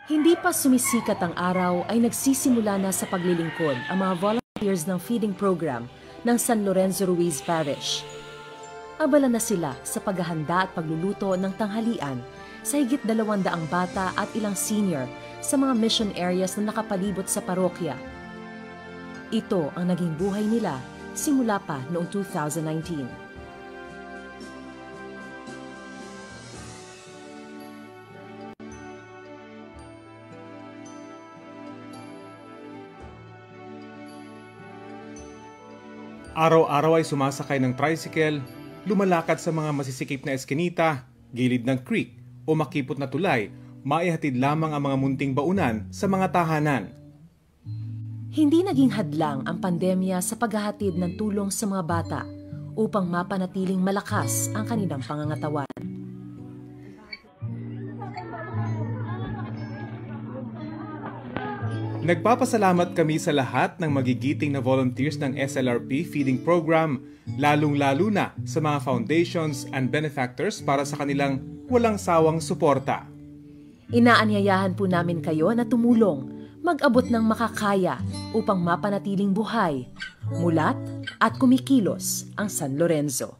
Hindi pa sumisikat ang araw ay nagsisimula na sa paglilingkod ang mga volunteers ng feeding program ng San Lorenzo Ruiz Parish. Abala na sila sa paghahanda at pagluluto ng tanghalian sa higit 200 bata at ilang senior sa mga mission areas na nakapalibot sa parokya. Ito ang naging buhay nila simula pa noong 2019. Araw-araw ay sumasakay ng tricycle, lumalakad sa mga masisikip na eskinita, gilid ng creek o makipot na tulay, maihatid lamang ang mga munting baunan sa mga tahanan. Hindi naging hadlang ang pandemya sa paghahatid ng tulong sa mga bata upang mapanatiling malakas ang kanilang pangangatawan. Nagpapasalamat kami sa lahat ng magigiting na volunteers ng SLRP Feeding Program, lalong-lalo na sa mga foundations and benefactors para sa kanilang walang sawang suporta. Inaanyayahan po namin kayo na tumulong, mag-abot ng makakaya upang mapanatiling buhay, mulat at kumikilos ang San Lorenzo.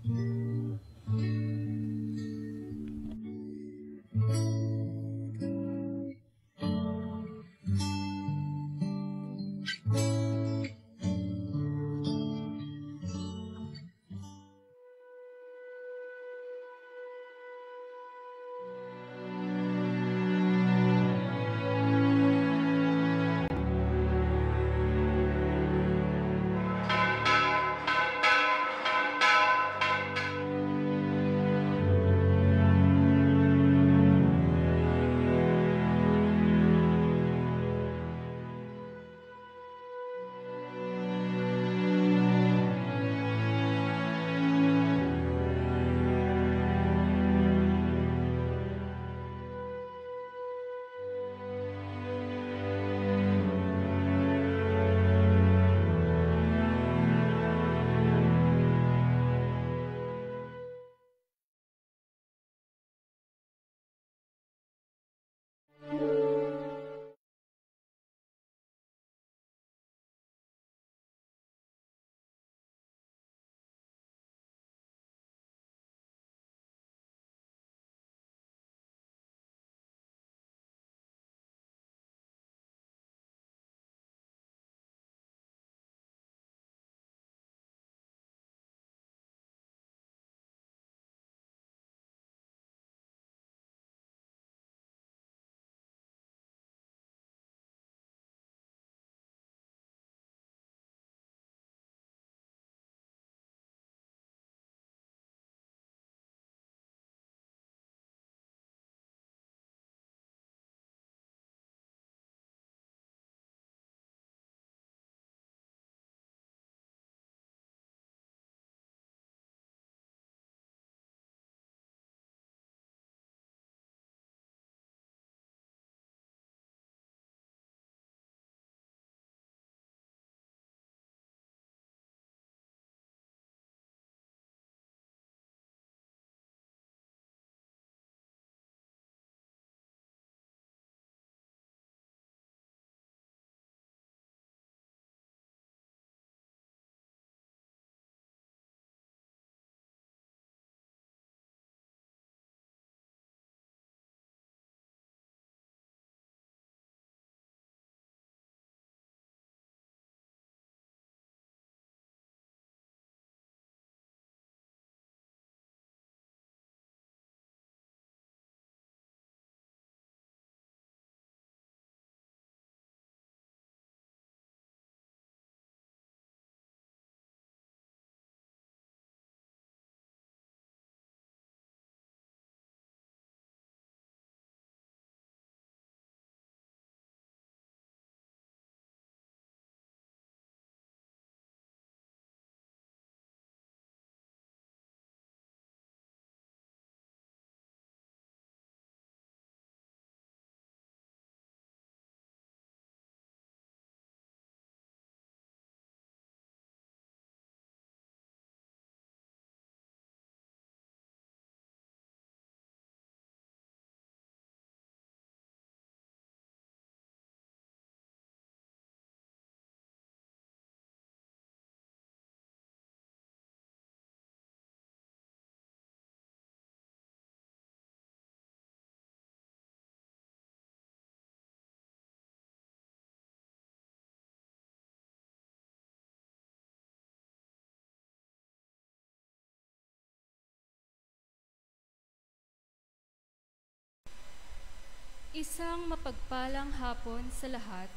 Isang mapagpalang hapon sa lahat.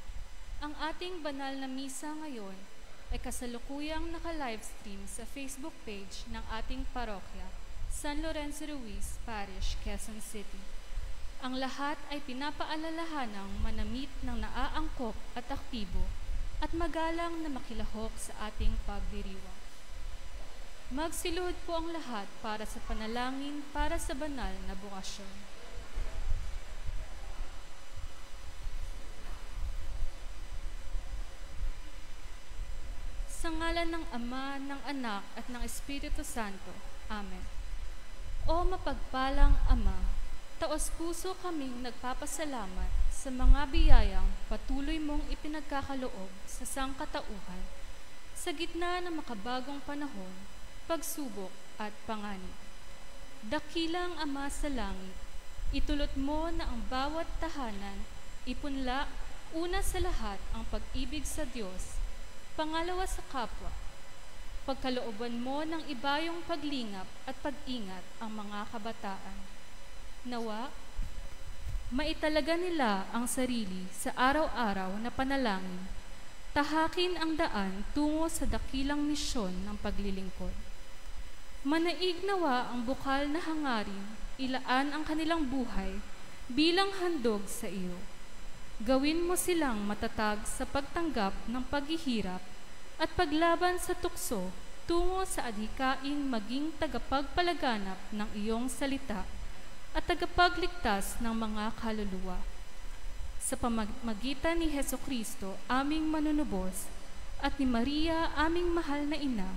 Ang ating banal na misa ngayon ay kasalukuyang naka-livestream sa Facebook page ng ating parokya, San Lorenzo Ruiz Parish, Quezon City. Ang lahat ay pinapaalalahanang manamit ng naaangkop at aktibo at magalang na makilahok sa ating pagdiriwang. Magsiluhod po ang lahat para sa panalangin para sa banal na bukasyon. Sa ngalan ng Ama, ng Anak, at ng Espiritu Santo. Amen. O mapagpalang Ama, taos-puso kaming nagpapasalamat sa mga biyayang patuloy mong ipinagkakaloob sa sangkatauhan sa gitna ng makabagong panahon, pagsubok at panganib. Dakilang Ama sa langit, itulot mo na ang bawat tahanan ipunla una sa lahat ang pag-ibig sa Diyos, pangalawa sa kapwa. Pagkalooban mo ng ibayong paglingap at pag-ingat ang mga kabataan. Nawa, maitalaga nila ang sarili sa araw-araw na panalangin, tahakin ang daan tungo sa dakilang misyon ng paglilingkod. Manaig nawa ang bukal na hangarin, ilaan ang kanilang buhay bilang handog sa iyo. Gawin mo silang matatag sa pagtanggap ng paghihirap at paglaban sa tukso tungo sa adhikaing maging tagapagpalaganap ng iyong salita at tagapagligtas ng mga kaluluwa. Sa pamamagitan ni Hesukristo, aming manunubos, at ni Maria, aming mahal na ina,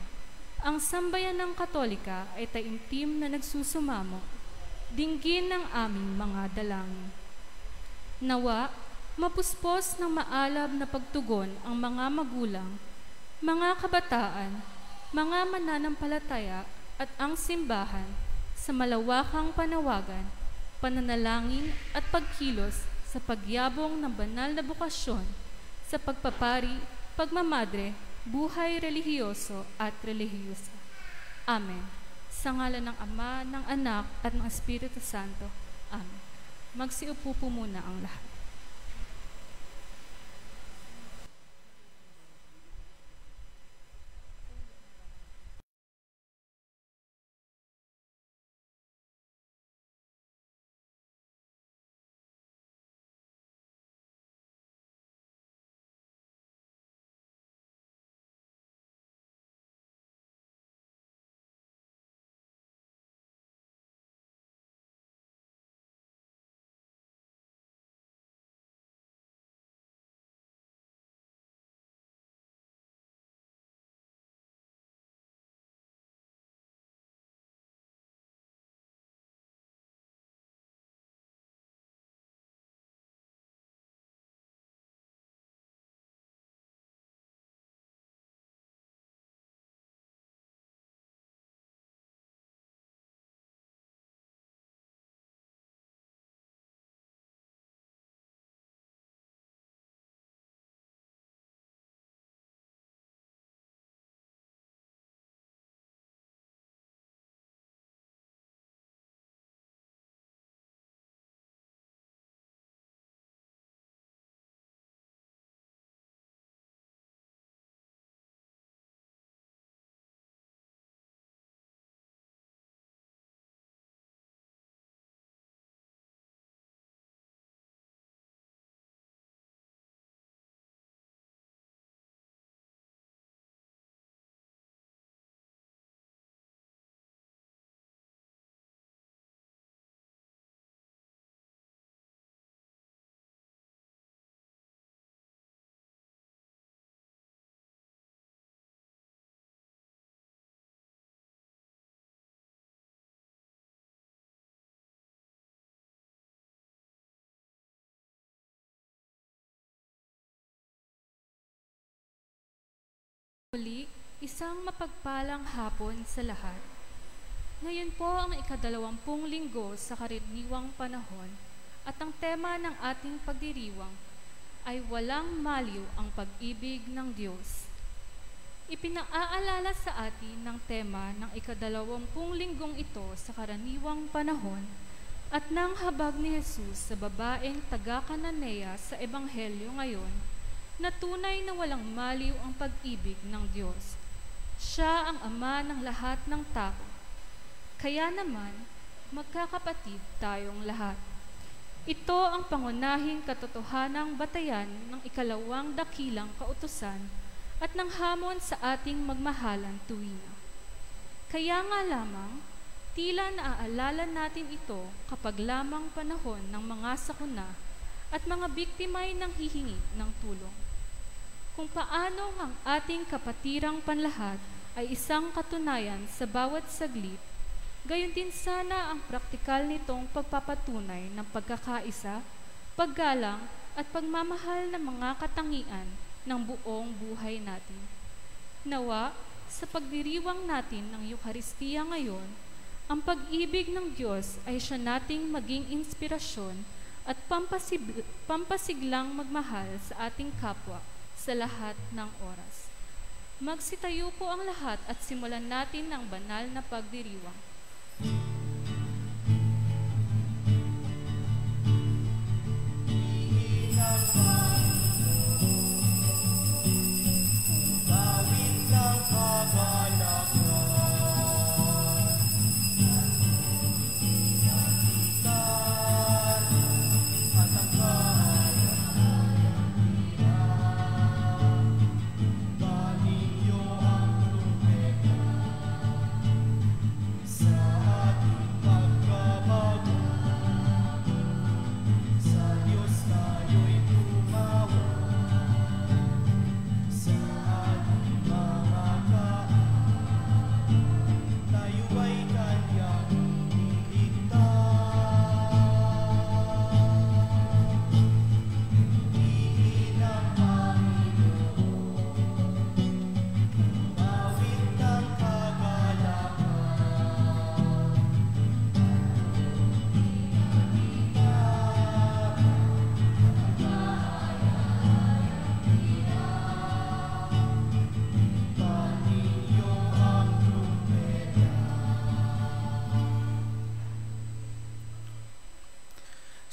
ang sambayanang Katolika ay taimtim na nagsusumamo, dinggin ng aming mga dalangin. Nawa, mapuspos ng maalab na pagtugon ang mga magulang, mga kabataan, mga mananampalataya at ang simbahan sa malawakang panawagan, pananalangin at pagkilos sa pagyabong ng banal na bukasyon sa pagpapari, pagmamadre, buhay relihiyoso at relihiyosa. Amen. Sa ngalan ng Ama, ng Anak at ng Espiritu Santo. Amen. Magsiupo po muna ang lahat. Muli, isang mapagpalang hapon sa lahat. Ngayon po ang ika-20 linggo sa karaniwang panahon at ang tema ng ating pagdiriwang ay walang maliw ang pag-ibig ng Diyos. Ipinaaalala sa atin ng tema ng ika-20 linggong ito sa karaniwang panahon At nang habag ni Jesus sa babaeng taga-Cananea sa Ebanghelyo ngayon, na tunay na walang maliw ang pag-ibig ng Diyos. Siya ang Ama ng lahat ng tao. Kaya naman, magkakapatid tayong lahat. Ito ang pangunahing katotohanang batayan ng ikalawang dakilang kautusan at ng hamon sa ating magmahalan tuwina. Kaya nga lamang, tila naaalala natin ito kapag lamang panahon ng mga sakuna at mga biktima'y nanghihingi ng tulong. Kung paano ang ating kapatirang panlahat ay isang katunayan sa bawat saglit, gayon din sana ang praktikal nitong pagpapatunay ng pagkakaisa, paggalang at pagmamahal ng mga katangian ng buong buhay natin. Nawa, sa pagdiriwang natin ng Eucharistia ngayon, ang pag-ibig ng Diyos ay siya nating maging inspirasyon at pampasiglang magmahal sa ating kapwa sa lahat ng oras. Magsitayo po ang lahat at simulan natin ang banal na pagdiriwang.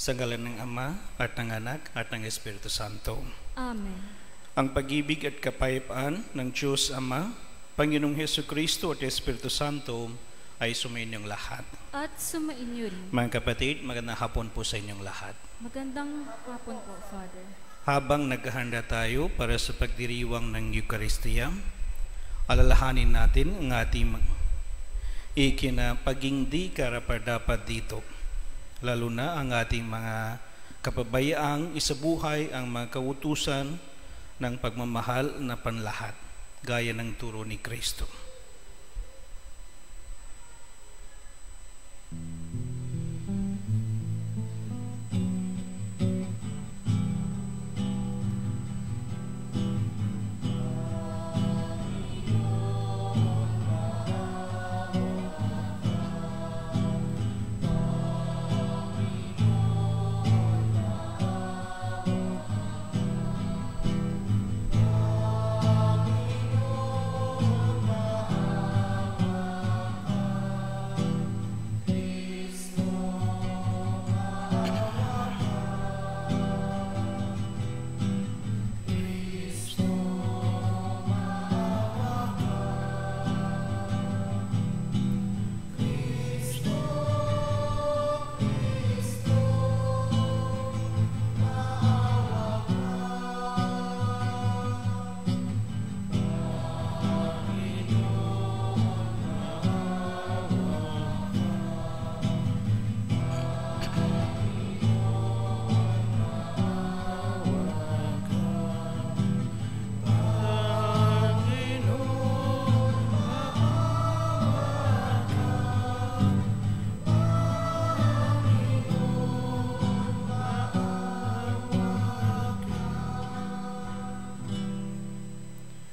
Sa ngalan ng Ama, at ng Anak, at ng Espiritu Santo. Amen. Ang pag-ibig at kapayapaan ng Diyos Ama, Panginoong Hesukristo at Espiritu Santo ay sumainyong lahat. At sumainyo rin. Mga kapatid, magandang hapon po sa inyong lahat. Magandang hapon po, Father. Habang naghahanda tayo para sa pagdiriwang ng Eucharistia, alalahanin natin ang ating ikinapaging di karapat-dapat dito. Lalo na ang ating mga kapabayaang isabuhay ang mga kautusan ng pagmamahal na panlahat, gaya ng turo ni Kristo.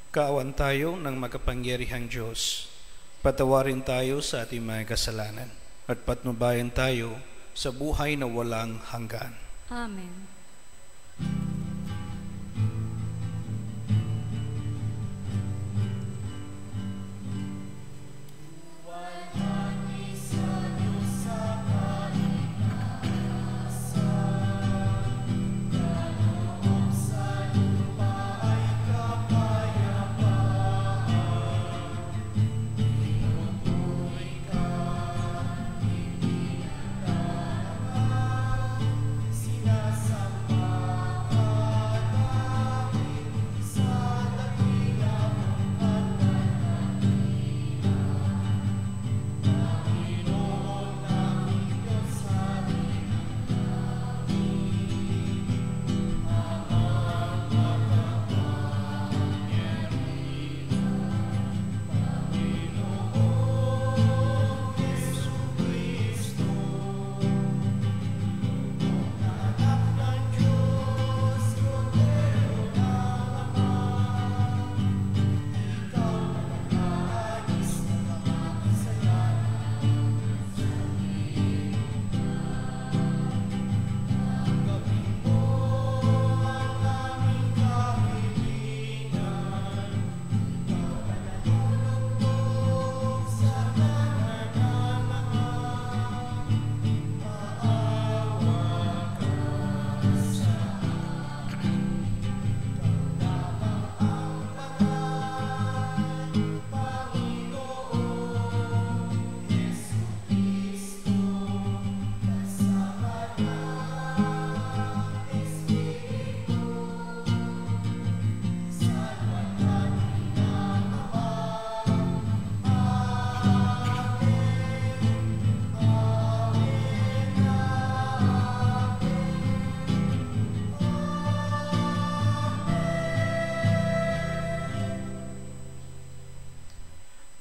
Kaawan tayo ng makapangyarihang Diyos. Patawarin tayo sa ating mga kasalanan at patnubayan tayo sa buhay na walang hanggan. Amen.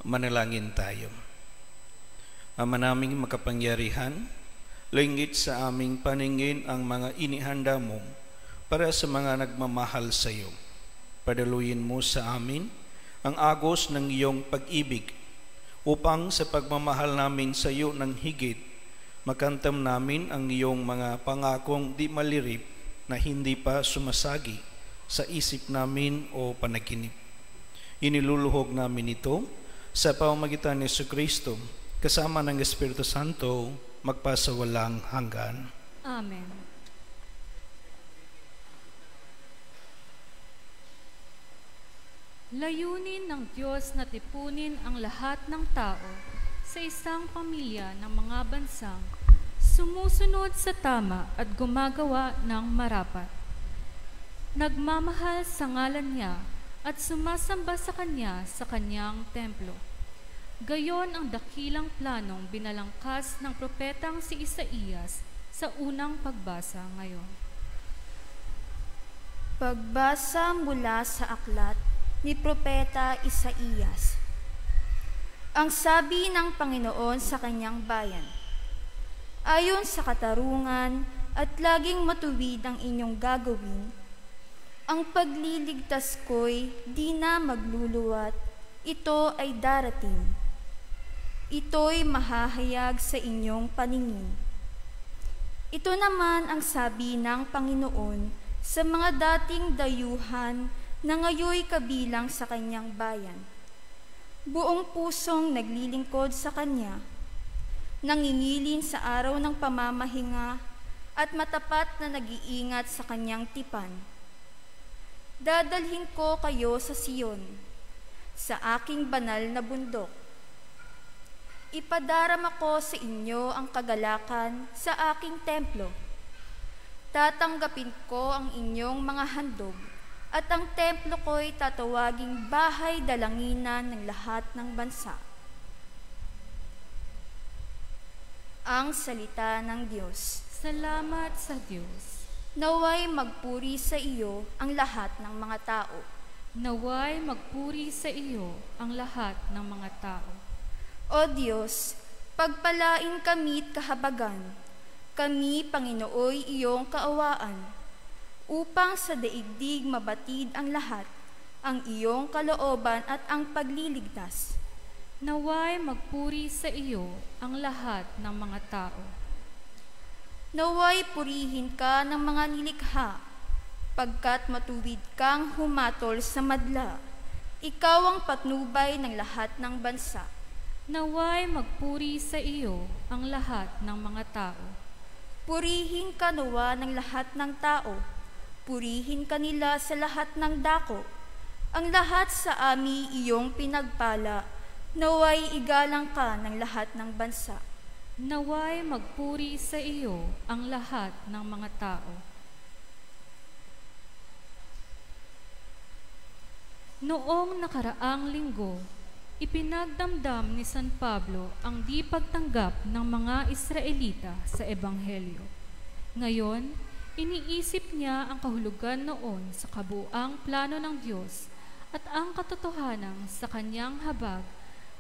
Manalangin tayo. Ama naming makapangyarihan, lingid sa aming paningin ang mga inihanda mo para sa mga nagmamahal sa iyo. Padaluyin mo sa amin ang agos ng iyong pag-ibig upang sa pagmamahal namin sa iyo ng higit, makantam namin ang iyong mga pangakong di malirip na hindi pa sumasagi sa isip namin o panaginip. Iniluluhog namin ito sa pamamagitan ni Jesucristo, kasama ng Espiritu Santo, magpasawalang hanggan. Amen. Layunin ng Diyos na tipunin ang lahat ng tao sa isang pamilya ng mga bansang sumusunod sa tama at gumagawa ng marapat. Nagmamahal sa ngalan niya at sumasamba sa kanya sa kanyang templo. Gayon ang dakilang planong binalangkas ng propetang si Isaías sa unang pagbasa ngayon. Pagbasa mula sa aklat ni Propeta Isaías. Ang sabi ng Panginoon sa kanyang bayan, ayon sa katarungan at laging matuwid ang inyong gagawin, ang pagliligtas ko'y di na magluluwat, ito ay darating. Ito'y mahahayag sa inyong paningin. Ito naman ang sabi ng Panginoon sa mga dating dayuhan na ngayoy kabilang sa kanyang bayan. Buong pusong naglilingkod sa kanya, nangingilin sa araw ng pamamahinga at matapat na nag-iingat sa kanyang tipan. Dadalhin ko kayo sa Siyon, sa aking banal na bundok. Ipadarama ko sa inyo ang kagalakan sa aking templo. Tatanggapin ko ang inyong mga handog at ang templo ko'y tatawaging bahay dalanginan ng lahat ng bansa. Ang salita ng Diyos. Salamat sa Diyos. Naway magpuri sa iyo ang lahat ng mga tao. Naway magpuri sa iyo ang lahat ng mga tao. O Diyos, pagpalain kami't kahabagan, kami, Panginooy, iyong kaawaan, upang sa daigdig mabatid ang lahat, ang iyong kalooban at ang pagliligtas. Naway magpuri sa iyo ang lahat ng mga tao. Naway purihin ka ng mga nilikha, pagkat matuwid kang humatol sa madla. Ikaw ang patnubay ng lahat ng bansa. Naway magpuri sa iyo ang lahat ng mga tao. Purihin ka nawa ng lahat ng tao. Purihin ka nila sa lahat ng dako. Ang lahat sa ami iyong pinagpala. Naway igalang ka ng lahat ng bansa. Naway magpuri sa iyo ang lahat ng mga tao. Noong nakaraang linggo, ipinagdamdam ni San Pablo ang di pagtanggap ng mga Israelita sa Ebanghelyo. Ngayon, iniisip niya ang kahulugan noon sa kabuuang plano ng Diyos at ang katotohanan sa kanyang habag,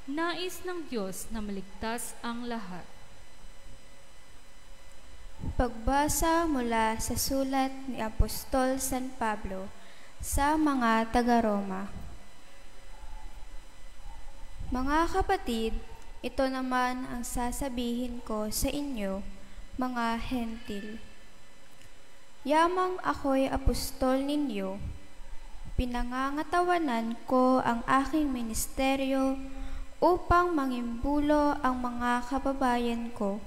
nais ng Diyos na maligtas ang lahat. Pagbasa mula sa sulat ni Apostol San Pablo sa mga taga-Roma. Mga kapatid, ito naman ang sasabihin ko sa inyo, mga hentil. Yamang ako'y apostol ninyo, pinangangatawanan ko ang aking ministeryo upang mangimbulo ang mga kababayan ko,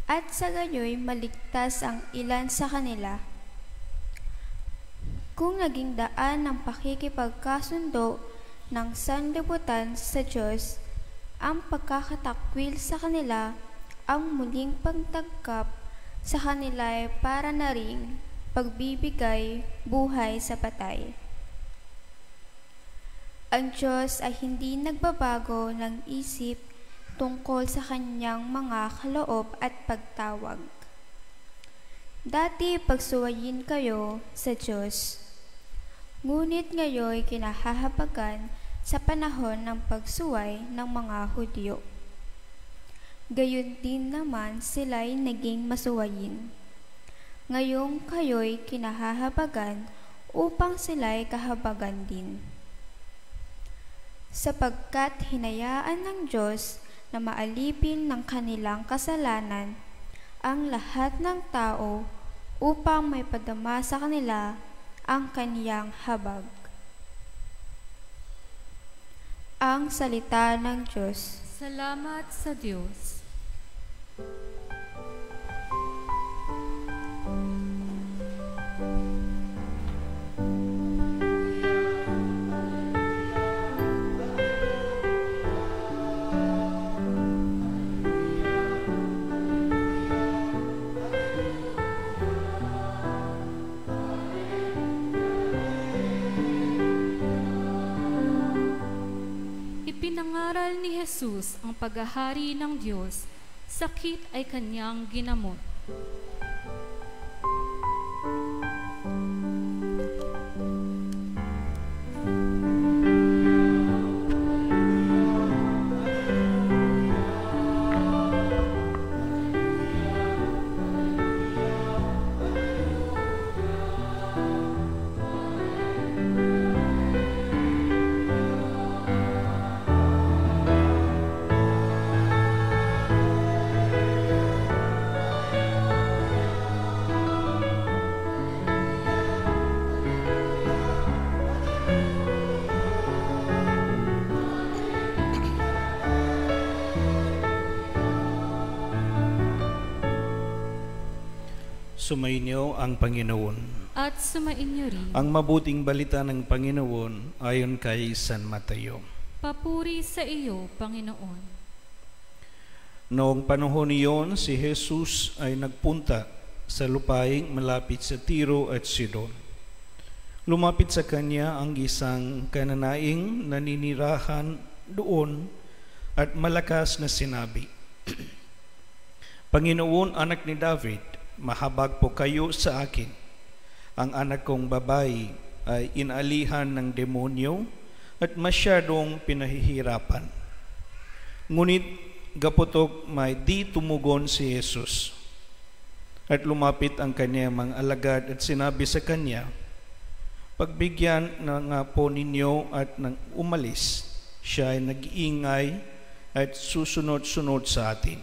at sa gayoy maligtas ang ilan sa kanila. Kung naging daan ng pakikipagkasundo ng sanlibutan sa Diyos, ang pagkakatakwil sa kanila, ang muling pagtagkap sa kanila ay para na ring pagbibigay buhay sa patay. Ang Diyos ay hindi nagbabago ng isip tungkol sa kanyang mga kaloob at pagtawag. Dati pagsuwayin kayo sa Diyos, ngunit ngayoy kinahahabagan sa panahon ng pagsuway ng mga Hudyo. Gayon din naman sila'y naging masuwayin. Ngayong kayo'y kinahahabagan upang sila'y kahabagan din. Sapagkat hinayaan ng Diyos na maalipin ng kanilang kasalanan ang lahat ng tao upang may padama sa kanila ang kaniyang habag. Ang salita ng Diyos. Salamat sa Diyos. Ipinangaral ni Jesus ang paghahari ng Diyos, sakit ay kanyang ginamot. Sumainyo ang Panginoon. At sumainyo rin. Ang mabuting balita ng Panginoon ayon kay San Mateo. Papuri sa iyo, Panginoon. Noong panahon niyon, si Jesus ay nagpunta sa lupaing malapit sa Tiro at Sidon. Lumapit sa kanya ang isang kananaing naninirahan doon at malakas na sinabi, Panginoon, anak ni David, mahabag po kayo sa akin. Ang anak kong babae ay inalihan ng demonyo at masyadong pinahihirapan. Ngunit gaputok may di tumugon si Jesus. At lumapit ang kanyang mga alagad at sinabi sa kanya, pagbigyan na nga po ninyo at nang umalis, siya ay nag-iingay at susunod-sunod sa atin.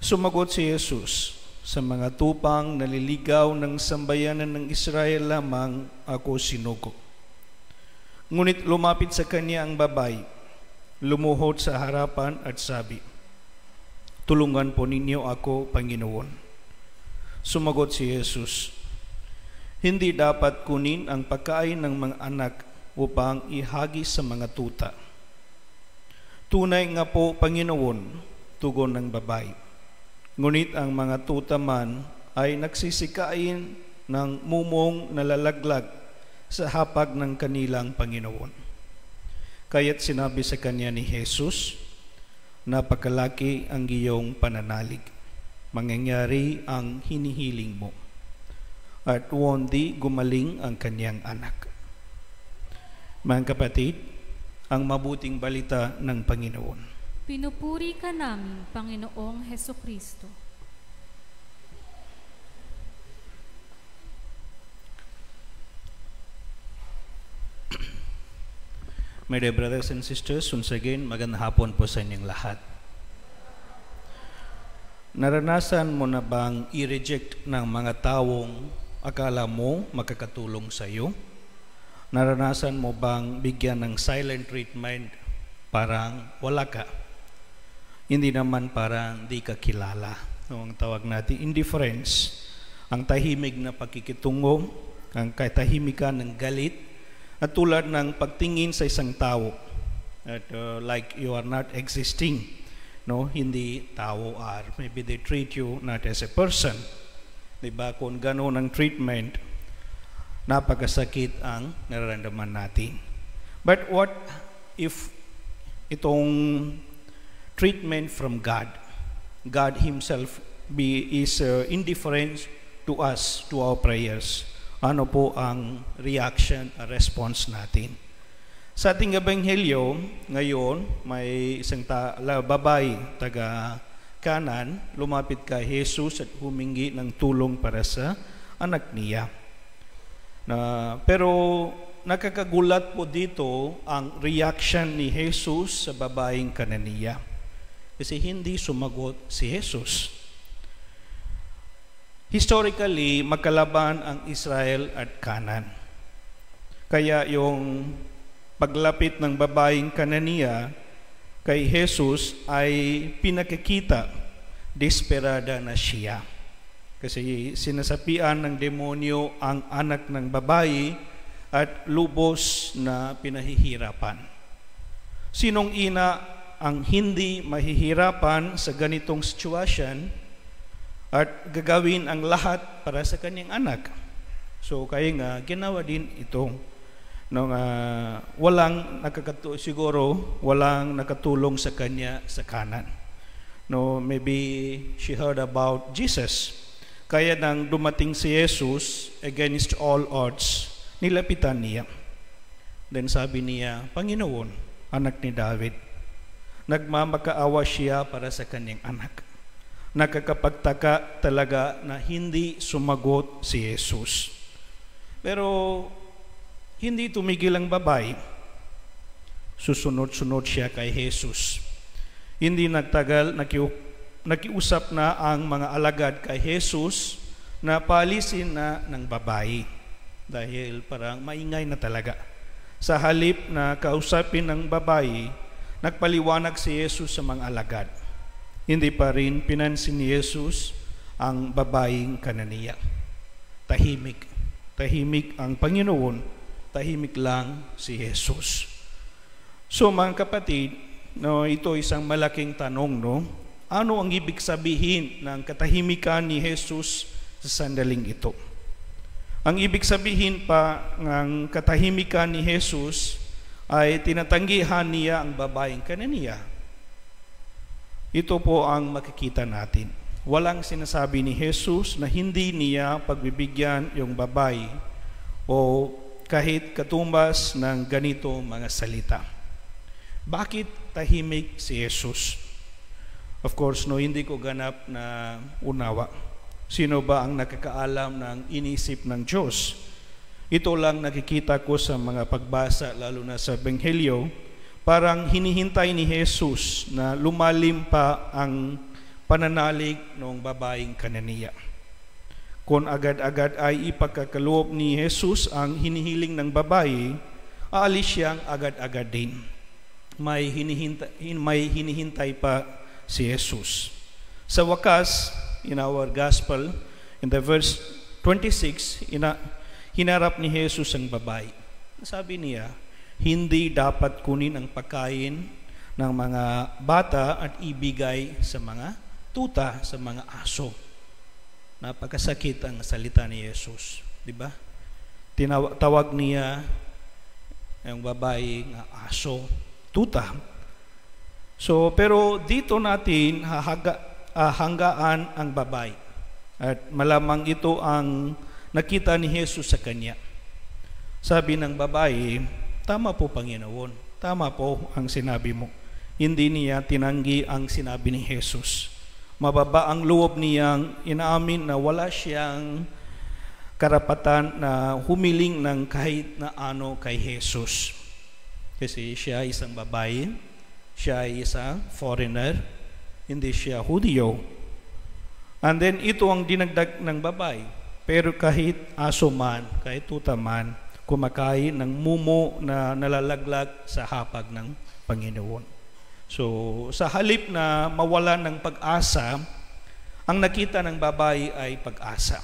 Sumagot si Jesus, sa mga tupang naliligaw ng sambayanan ng Israel lamang ako sinugo. Ngunit lumapit sa kanya ang babae, lumuhod sa harapan at sabi, tulungan po ninyo ako, Panginoon. Sumagot si Jesus, hindi dapat kunin ang pagkain ng mga anak upang ihagis sa mga tuta. Tunay nga po, Panginoon, tugon ng babae. Ngunit ang mga tuta man ay nagsisikain ng mumong nalalaglag sa hapag ng kanilang Panginoon. Kaya't sinabi sa kanya ni Jesus, napakalaki ang iyong pananalig. Mangyayari ang hinihiling mo. At wondi gumaling ang kanyang anak. Mga kapatid, ang mabuting balita ng Panginoon. Pinupuri ka namin, Panginoong Hesukristo. My dear brothers and sisters, once again, magandang hapon po sa inyong lahat. Naranasan mo na bang i-reject ng mga taong akala mo makakatulong sa iyo? Naranasan mo bang bigyan ng silent treatment parang wala ka? Hindi naman parang di ka kilala. Ang tawag natin indifference, ang tahimik na pakikitungo, ang katahimikan ng galit, at tulad ng pagtingin sa isang tao at like you are not existing. No, hindi tao are. Maybe they treat you not as a person. Diba? Kung gano'n ang treatment, napakasakit ang nararamdaman natin. But what if itong treatment from God Himself is indifferent to us, to our prayers? Ano po ang reaction, response natin? Sa ating ebanghelyo, ngayon, may isang babae, taga Kanan, lumapit kay Jesus at humingi ng tulong para sa anak niya. Pero nakakagulat po dito ang reaction ni Jesus sa babaeng Kananiya. Kasi hindi sumagot si Jesus. Historically, magkalaban ang Israel at Kanan. Kaya yung paglapit ng babaeng Kananiya kay Jesus ay pinakikita, desperada na siya. Kasi sinasapian ng demonyo ang anak ng babae at lubos na pinahihirapan. Sinong ina ang hindi mahihirapan sa ganitong sitwasyon at gagawin ang lahat para sa kanyang anak? So kaya nga, ginawa din ito. Walang nakatulong sa kanya sa Kanan. Maybe she heard about Jesus. Kaya nang dumating si Jesus, against all odds, nilapitan niya. Then sabi niya, Panginoon, anak ni David, nagmamakaawa siya para sa kanyang anak. Nakakapagtaka talaga na hindi sumagot si Jesus. Pero hindi tumigil ang babae. Susunod-sunod siya kay Jesus. Hindi nagtagal, nakiusap na ang mga alagad kay Jesus na paalisin na ng babae. Dahil parang maingay na talaga. Sa halip na kausapin ng babae, nagpaliwanag si Jesus sa mga alagad. Hindi pa rin pinansin ni Jesus ang babaeng Kananiya. Tahimik ang Panginoon. Tahimik lang si Jesus. So mga kapatid, ito isang malaking tanong, ano ang ibig sabihin ng katahimikan ni Jesus sa sandaling ito? Ang ibig sabihin pa ng katahimikan ni Jesus ay tinatanggihan niya ang babaeng Kananiya. Ito po ang makikita natin. Walang sinasabi ni Jesus na hindi niya pagbibigyan yung babae o kahit katumbas ng ganito mga salita. Bakit tahimik si Jesus? Of course, hindi ko ganap na unawa. Sino ba ang nakakaalam ng inisip ng Diyos? Ito lang nakikita ko sa mga pagbasa, lalo na sa Ebanghelyo, parang hinihintay ni Jesus na lumalim pa ang pananalig ng babaeng Kananiya. Kung agad-agad ay ipagkakaloob ni Jesus ang hinihiling ng babae, aalis siyang agad-agad din. May hinihintay pa si Jesus. Sa wakas, in our gospel, in the verse 26, hinarap ni Jesus ang babae. Sabi niya, hindi dapat kunin ang pagkain ng mga bata at ibigay sa mga tuta, sa mga aso. Napakasakit ang salita ni Jesus, di ba? Tawag niya ang babae ng aso, tuta. So, pero dito natin hanggaan ang babae. At malamang ito ang nakita ni Jesus sa kanya. Sabi ng babae, tama po Panginoon, tama po ang sinabi mo. Hindi niya tinanggi ang sinabi ni Jesus. Mababa ang loob niyang inaamin na wala siyang karapatan na humiling ng kahit na ano kay Jesus. Kasi siya ay isang babae, siya ay isang foreigner, hindi siya Hudyo. And then ito ang dinagdag ng babae. Pero kahit aso man, kahit tuta man, kumakain ng mumo na nalalaglag sa hapag ng Panginoon. So, sa halip na mawalan ng pag-asa, ang nakita ng babae ay pag-asa.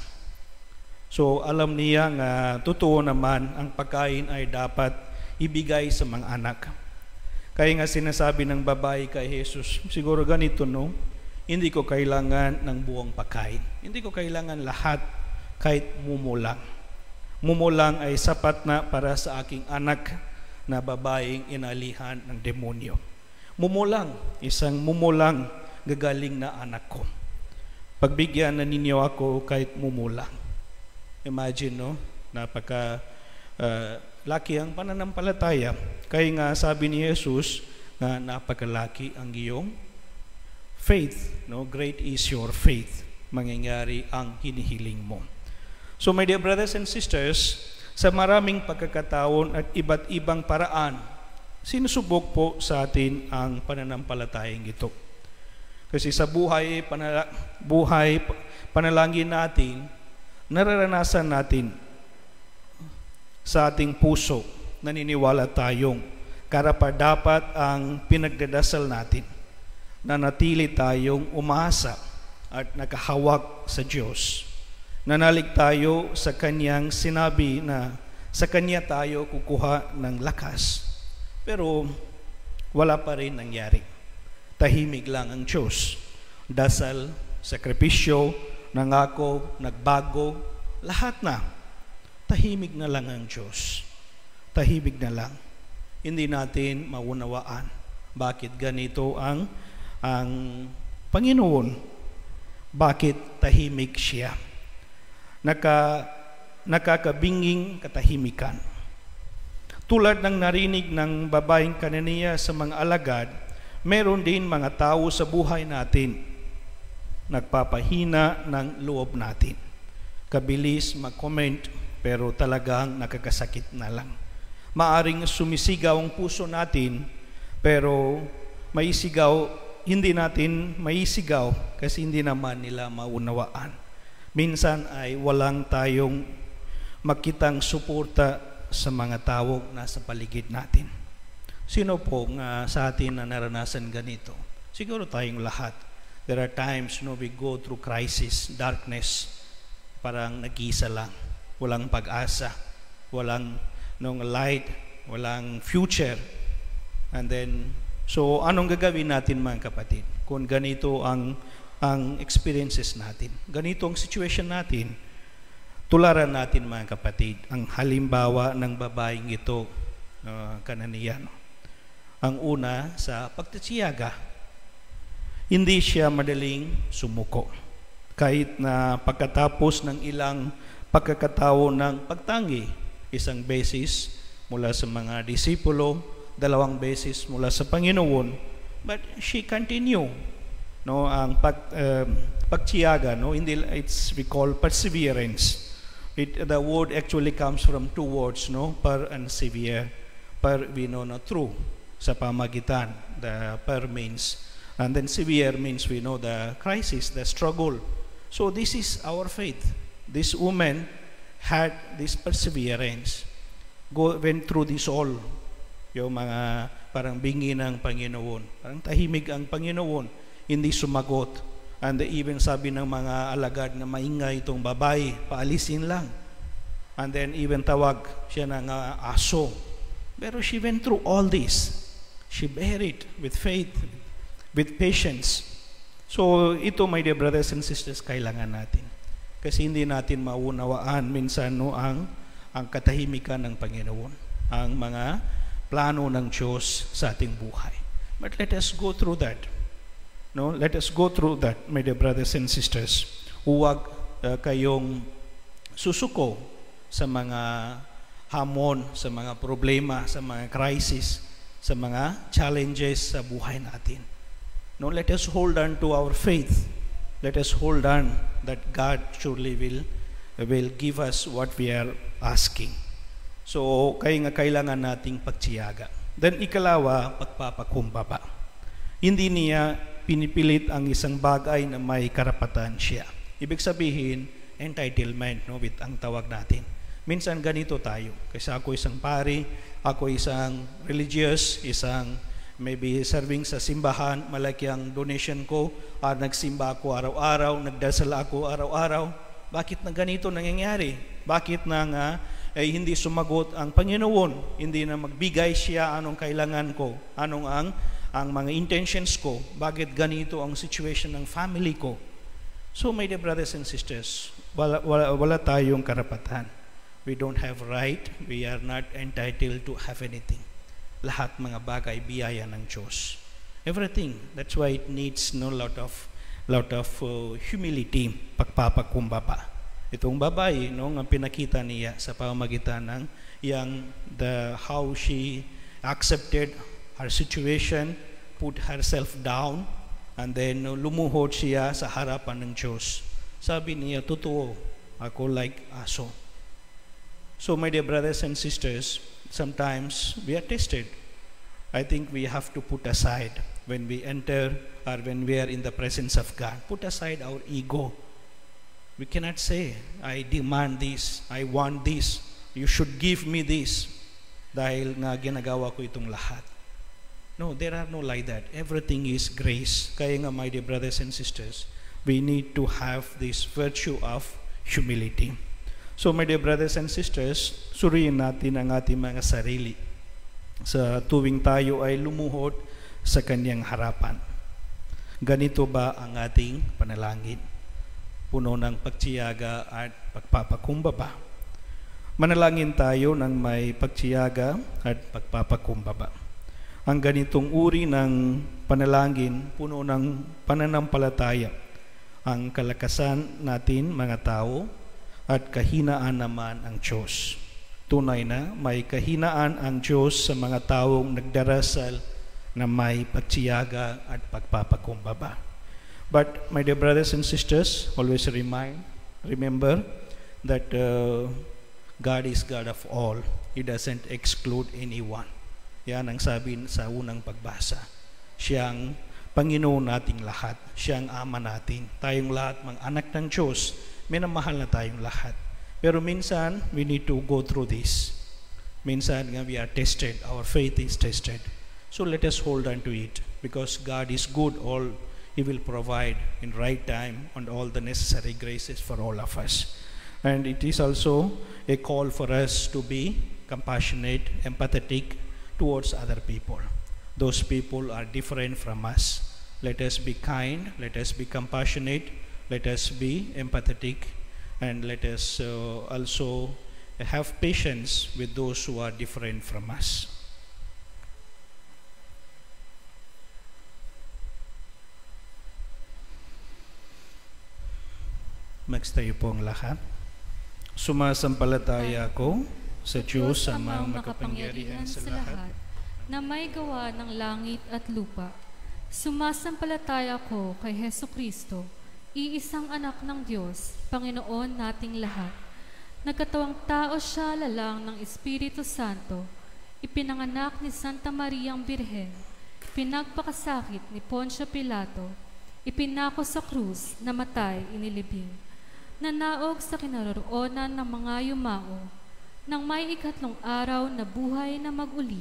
So, alam niya nga totoo naman ang pagkain ay dapat ibigay sa mga anak. Kaya nga sinasabi ng babae kay Jesus, siguro ganito, hindi ko kailangan ng buong pagkain. Hindi ko kailangan lahat, kahit mumulang. Mumulang ay sapat na para sa aking anak na babaeng inalihan ng demonyo. Mumulang, isang mumulang gagaling na anak ko. Pagbigyan na ninyo ako kahit mumulang. Imagine, napaka laki ang pananampalataya. Kaya nga sabi ni Jesus na napakalaki ang iyong faith. No? Great is your faith. Mangyayari ang hinihiling mo. So my dear brothers and sisters, sa maraming pagkakataon at iba't ibang paraan, sinusubok po sa atin ang pananampalatayang ito. Kasi sa buhay panalangin natin, nararanasan natin sa ating puso, naniniwala tayong karapat-dapat ang pinagdadasal natin, na natili tayong umasa at nakahawak sa Diyos. Nanalig tayo sa Kanyang sinabi na sa Kanya tayo kukuha ng lakas. Pero wala pa rin nangyari. Tahimik lang ang Diyos. Dasal, sakripisyo, nangako, nagbago, lahat na. Tahimik na lang ang Diyos. Tahimik na lang. Hindi natin maunawaan bakit ganito ang Panginoon. Bakit tahimik siya? Nakakabinging katahimikan. Tulad ng narinig ng babaeng Kananiya sa mga alagad, meron din mga tao sa buhay natin nagpapahina ng loob natin. Kabilis mag-comment pero talagang nakakasakit na lang. Maaring sumisigaw ang puso natin pero hindi natin maisigaw kasi hindi naman nila maunawaan. Minsan ay walang tayong makitang suporta sa mga taong nasa paligid natin. Sino po nga sa atin na naranasan ganito? Siguro tayong lahat. There are times we go through crisis, darkness, parang nag-isa lang. Walang pag-asa, walang light, walang future. And then, so anong gagawin natin mga kapatid? Kung ganito ang experiences natin, ganito ang situation natin, tularan natin mga kapatid ang halimbawa ng babaeng ito, Kananiya. Ang una sa pagtitiyaga, hindi siya madaling sumuko. Kahit na pagkatapos ng ilang pagkakataon ng pagtangi, isang beses mula sa mga disipulo, 2 beses mula sa Panginoon, but she continue. Ang pagtiyaga, we call perseverance. The word actually comes from 2 words, per and severe. Per, we know na true sa pamagitan. The per means, and then severe means we know the crisis, the struggle. So this is our faith. This woman had this perseverance. Went through this all. Yung mga parang bingi ng Panginoon. Parang tahimik ang Panginoon. Hindi sumagot. And even sabi ng mga alagad na maingay itong babae, paalisin lang. And then even tawag siya ng aso. Pero she went through all this. She bear it with faith, with patience. So ito, my dear brothers and sisters, kailangan natin. Kasi hindi natin maunawaan minsan ang katahimikan ng Panginoon, ang mga plano ng Diyos sa ating buhay. But let us go through that. Let us go through that, my dear brothers and sisters. Huwag kayong susuko sa mga hamon, sa mga problema, sa mga crisis, sa mga challenges sa buhay natin. Let us hold on to our faith. Let us hold on that God surely will give us what we are asking. So, kaya nga kailangan nating pagtiyaga. Then, ikalawa, pagpapakumbaba. Hindi niya pinipilit ang isang bagay na may karapatan siya. Ibig sabihin, entitlement, with ang tawag natin. Minsan ganito tayo. Kasi ako isang pari, ako isang religious, isang maybe serving sa simbahan, malaki ang donation ko, nagsimba ako araw-araw, nagdasal ako araw-araw. Bakit na ganito nangyayari? Bakit na hindi sumagot ang Panginoon? Hindi na magbigay siya anong kailangan ko, anong ang mga intentions ko, bakit ganito ang situation ng family ko. So my dear brothers and sisters, wala tayong karapatan. We don't have right, we are not entitled to have anything. Lahat mga bagay biyaya ng Diyos. Everything. That's why it needs lot of humility, pagpapakumbaba. Itong babae, no, ang pinakita niya sa pamamagitan ng how she accepted her situation, put herself down, and then lumuhod siya sa harapan ng Diyos. Sabi niya, totoo, ako like aso. So my dear brothers and sisters, sometimes we are tested. I think we have to put aside when we enter or when we are in the presence of God. Put aside our ego. We cannot say, I demand this, I want this, you should give me this, dahil nga ginagawa ko itong lahat. No, there are no like that. Everything is grace. Kaya nga, my dear brothers and sisters, we need to have this virtue of humility. So, my dear brothers and sisters, suriin natin ang ating mga sarili sa tuwing tayo ay lumuhod sa Kanyang harapan. Ganito ba ang ating panalangin? Puno ng pagtiyaga at pagpapakumbaba. Manalangin tayo ng may pagtiyaga at pagpapakumbaba. Ang ganitong uri ng panalangin, puno ng pananampalataya. Ang kalakasan natin, mga tao, at kahinaan naman ang Diyos. Tunay na may kahinaan ang Diyos sa mga taong nagdarasal na may pagtiyaga at pagpapakumbaba. But, my dear brothers and sisters, always remember that God is God of all. He doesn't exclude anyone. Yan ang sabi sa unang pagbasa. Siyang Panginoon nating lahat. Siyang Ama natin. Tayong lahat, mga anak ng Diyos, minamahal na tayong lahat. Pero minsan, we need to go through this. Minsan nga we are tested. Our faith is tested. So let us hold on to it. Because God is good. He will provide in right time and all the necessary graces for all of us. And it is also a call for us to be compassionate, empathetic towards other people. Those people are different from us. Let us be kind, let us be compassionate, let us be empathetic, and let us also have patience with those who are different from us. Magtayo po ang lahat. Sumasampalataya ako sa Diyos amang makapangyarihan sa lahat, na may gawa ng langit at lupa. Sumasampalataya ako kay Hesus Kristo, iisang anak ng Diyos, Panginoon nating lahat. Nagkatawang tao siya lalang ng Espiritu Santo, ipinanganak ni Santa Mariang Birhen, pinagpakasakit ni Poncio Pilato, ipinako sa krus, namatay, inilibing. Nanaog sa kinaroroonan ng mga yumao, nang may ikatlong araw na buhay na mag-uli,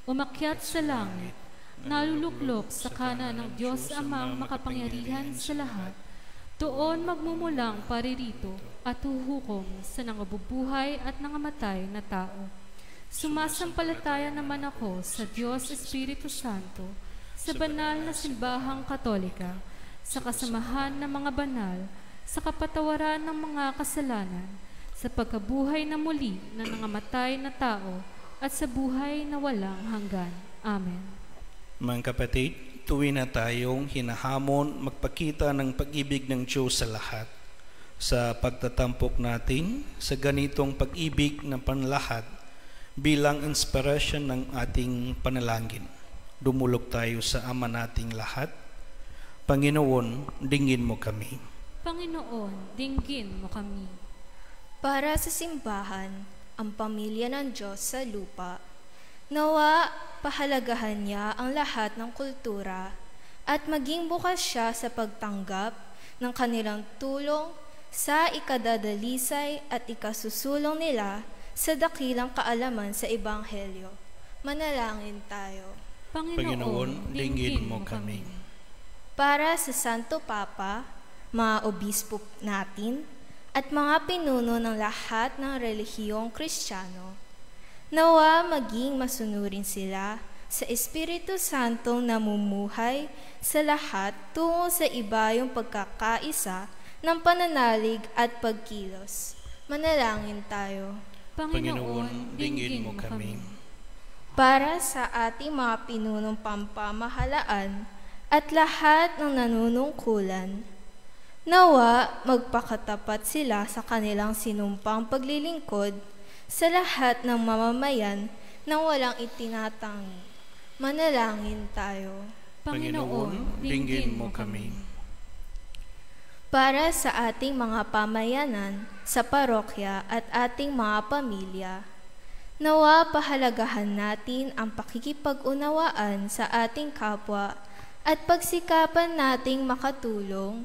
umakyat sa langit, naluluklok sa kanan ng Diyos amang makapangyarihan sa lahat, doon magmumulang paririto at huhukom sa nangabubuhay at nangamatay na tao. Sumasampalataya naman ako sa Diyos Espiritu Santo, sa banal na simbahang Katolika, sa kasamahan ng mga banal, sa kapatawaran ng mga kasalanan, sa pagkabuhay na muli na nangamatay na tao, at sa buhay na walang hanggan. Amen. Mga kapatid, tuwin na tayong hinahamon magpakita ng pag-ibig ng Diyos sa lahat. Sa pagtatampok natin sa ganitong pag-ibig ng panlahat bilang inspirasyon ng ating panalangin. Dumulog tayo sa Ama nating lahat. Panginoon, dinggin mo kami. Panginoon, dinggin mo kami. Para sa simbahan, ang pamilya ng Diyos sa lupa, nawa pahalagahan niya ang lahat ng kultura at maging bukas siya sa pagtanggap ng kanilang tulong sa ikadadalisay at ikasusulong nila sa dakilang kaalaman sa Ebanghelyo. Manalangin tayo. Panginoon, dinggin mo kami. Para sa Santo Papa, mga obispo natin, at mga pinuno ng lahat ng relihiyong Kristiyano, nawa maging masunurin sila sa Espiritu Santong namumuhay sa lahat tungo sa ibayong pagkakaisa ng pananalig at pagkilos. Manalangin tayo. Panginoon, dinggin mo kami. Para sa ating mga pinunong pampamahalaan at lahat ng nanunungkulan, Nawa magpakatapat sila sa kanilang sinumpang paglilingkod sa lahat ng mamamayan nang walang itinatangi. Manalangin tayo. Panginoon, dinggin mo kami. Para sa ating mga pamayanan, sa parokya at ating mga pamilya, nawa pahalagahan natin ang pakikipag-unawaan sa ating kapwa at pagsikapan nating makatulong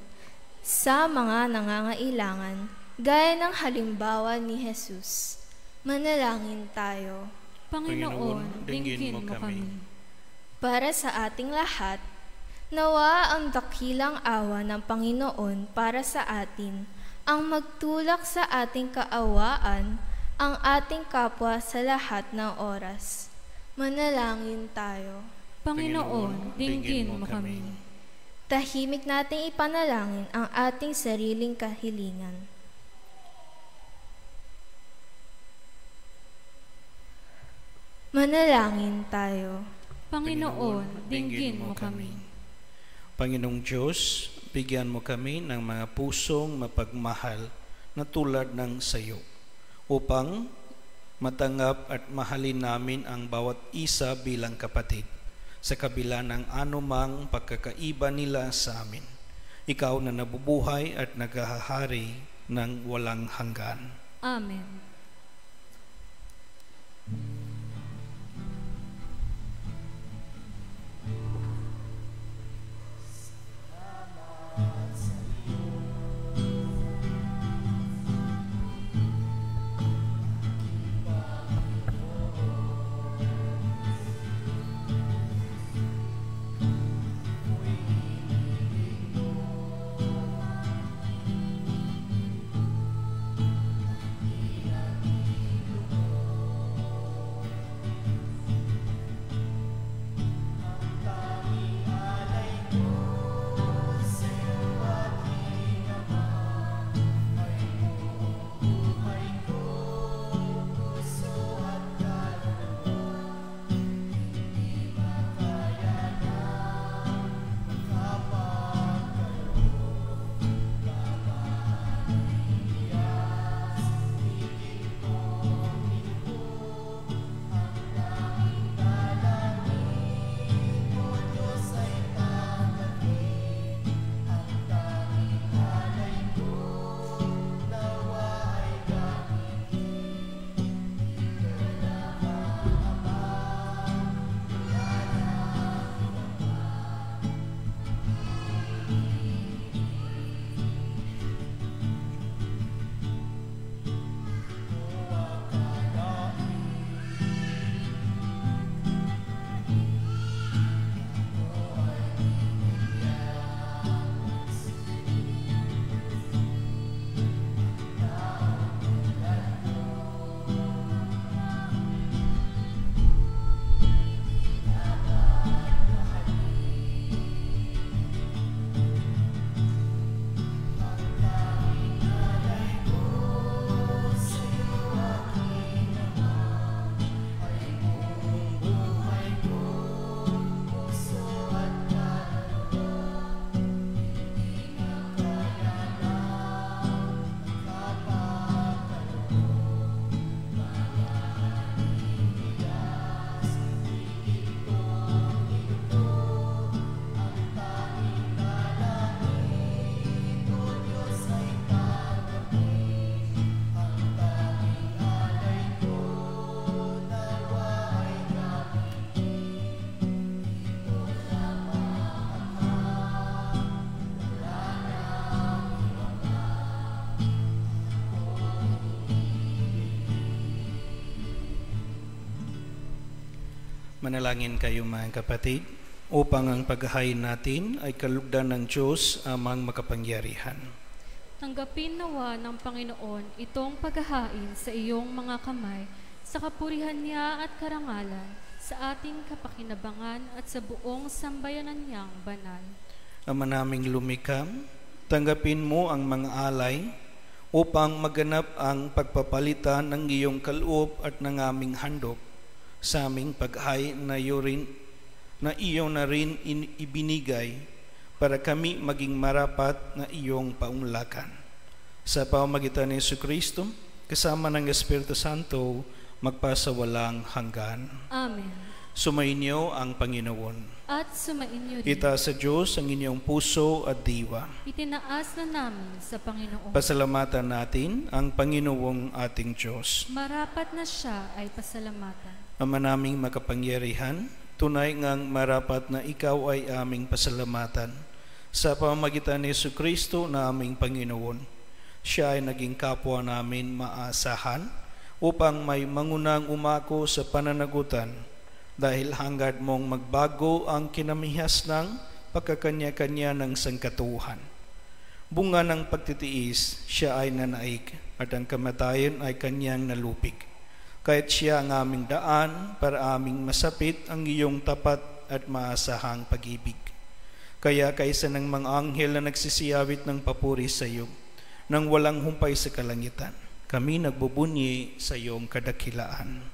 sa mga nangangailangan gaya ng halimbawa ni Jesus. Manalangin tayo. Panginoon, dinggin mo kami. Para sa ating lahat, nawa ang dakilang awa ng Panginoon para sa atin ang magtulak sa ating kaawaan ang ating kapwa sa lahat ng oras. Manalangin tayo. Panginoon, dinggin mo kami. Tahimik nating ipanalangin ang ating sariling kahilingan. Manalangin tayo. Panginoon, dinggin mo kami. Panginoong Diyos, bigyan mo kami ng mga pusong mapagmahal na tulad ng sayo, upang matanggap at mahalin namin ang bawat isa bilang kapatid, sa kabila ng anumang pagkakaiba nila sa amin. Ikaw na nabubuhay at naghahari ng walang hanggan. Amen. Manalangin kayo mga kapatid, upang ang paghahain natin ay kalugdan ng Diyos amang makapangyarihan. Tanggapin nawa ng Panginoon itong paghahain sa iyong mga kamay, sa kapurihan niya at karangalan, sa ating kapakinabangan at sa buong sambayanan niyang banal. Ama naming lumikam, tanggapin mo ang mga alay upang maganap ang pagpapalitan ng iyong kaloob at ng aming handog sa aming paghahain na iyo na rin ibinigay para kami maging marapat na iyong paunlakan. Sa pamamagitan ni Jesucristo, kasama ng Espiritu Santo, magpasawalang hanggan. Amen. Sumainyo ang Panginoon. At sumainyo rin. Itaas sa Diyos ang inyong puso at diwa. Itinaas na namin sa Panginoon. Pasalamatan natin ang Panginoong ating Diyos. Marapat na siya ay pasalamatan. Ama naming makapangyarihan, tunay ngang marapat na ikaw ay aming pasalamatan. Sa pamamagitan ni Jesucristo na aming Panginoon, siya ay naging kapwa namin maasahan upang may mangunang umako sa pananagutan dahil hangad mong magbago ang kinamihas ng pagkakanya-kanya ng sangkatuhan. Bunga ng pagtitiis, siya ay nanaig at ang kamatayan ay kanyang nalupig. Kahit siya ang aming daan para aming masapit ang iyong tapat at maasahang pag-ibig. Kaya kaysa ng mga anghel na nagsisiyawit ng papuri sa iyo, nang walang humpay sa kalangitan, kami nagbubunyi sa iyong kadakilaan.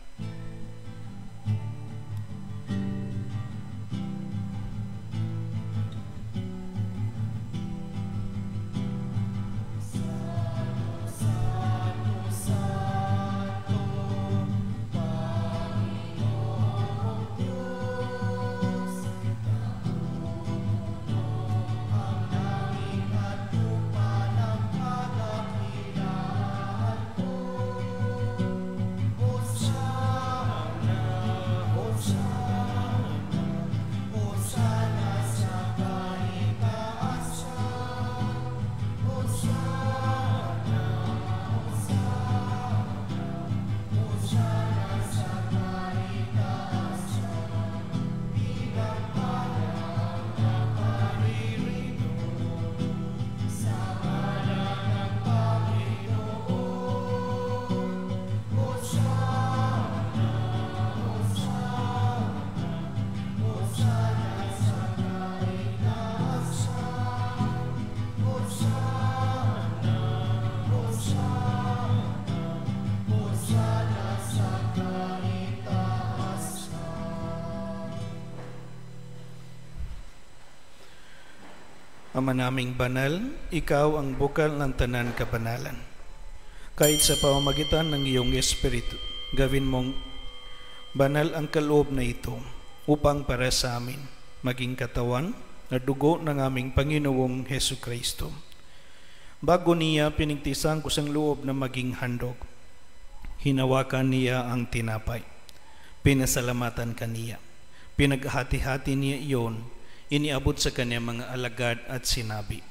Ama naming banal, ikaw ang bukal ng tanan kabanalan. Kahit sa pamamagitan ng iyong Espiritu, gawin mong banal ang kaloob na ito upang para sa amin maging katawan na dugo ng aming Panginoong Hesukristo. Bago niya pinigtisan ko sa loob na maging handog, hinawakan niya ang tinapay. Pinasalamatan kaniya. Pinaghati-hati niya iyon, iniabot sa kanya mga alagad at sinabi,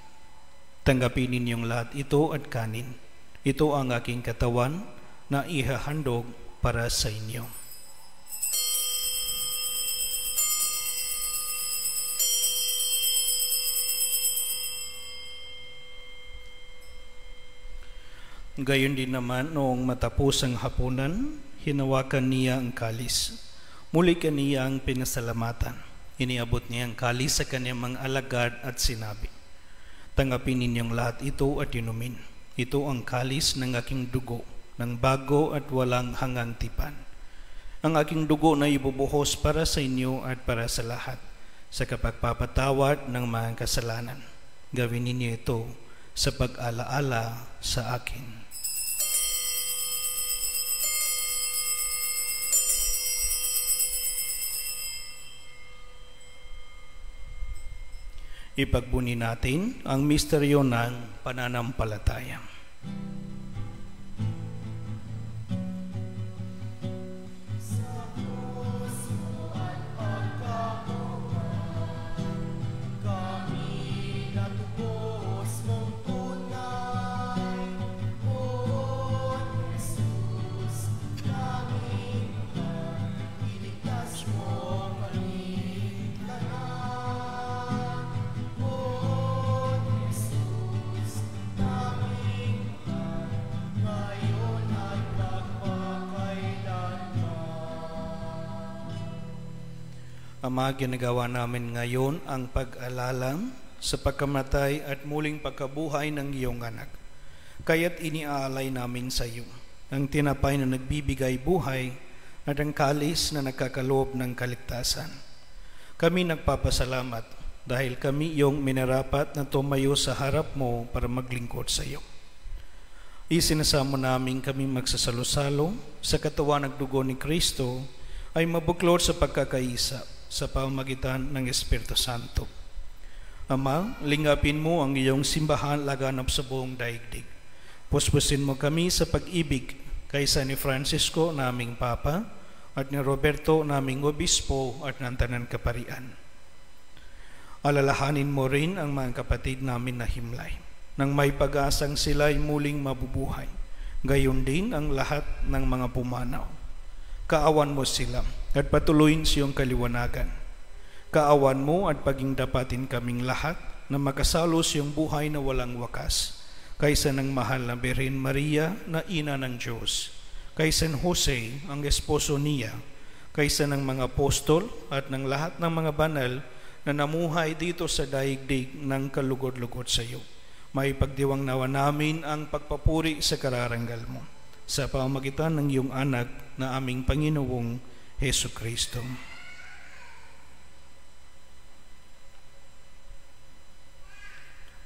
tanggapin ninyong lahat ito at kanin. Ito ang aking katawan na ihahandog para sa inyo. Gayon din naman noong matapos ang hapunan, hinawakan niya ang kalis. Muli kaniya ang pinasalamatan. Iniabot niya ang kalis sa kanyang mga alagad at sinabi, tanggapin ninyong lahat ito at inumin. Ito ang kalis ng aking dugo, ng bago at walang hanggang tipan. Ang aking dugo na ibubuhos para sa inyo at para sa lahat, sa kapagpapatawad ng mga kasalanan. Gawin ninyo ito sa pag-alaala sa akin. Ipagbuni natin ang misteryo ng pananampalataya. Ama, ginagawa namin ngayon ang pag-alala sa pagkamatay at muling pagkabuhay ng iyong anak. Kaya't iniaalay namin sa iyo ang tinapay na nagbibigay buhay at ang kalis na nagkakaloob ng kaligtasan. Kami nagpapasalamat dahil kami iyong minarapat na tumayo sa harap mo para maglingkod sa iyo. Isinasamo namin kami magsasalo-salo sa katawan ng dugo ni Kristo ay mabuklod sa pagkakaisa sa pamamagitan ng Espiritu Santo. Ama, lingapin mo ang iyong simbahan laganap sa buong daigdig. Puspusin mo kami sa pag-ibig kaysa ni Francisco, naming Papa, at ni Roberto, naming Obispo, at ng Tanan Kaparian. Alalahanin mo rin ang mga kapatid namin na himlay, nang may pag-asang sila'y muling mabubuhay. Gayon din ang lahat ng mga pumanaw. Kaawan mo sila at patuloyin siyong kaliwanagan. Kaawan mo at paging dapatin kaming lahat na makasalo siyong buhay na walang wakas, kaysa ng mahal na Birhen Maria na ina ng Diyos, kaysa ng Jose, ang esposo niya, kaysa ng mga apostol at ng lahat ng mga banal na namuhay dito sa daigdig ng kalugod-lugod sa iyo. May pagdiwang nawa namin ang pagpapuri sa kararanggal mo sa pamamagitan ng iyong anak na aming Panginoong Hesu Kristo.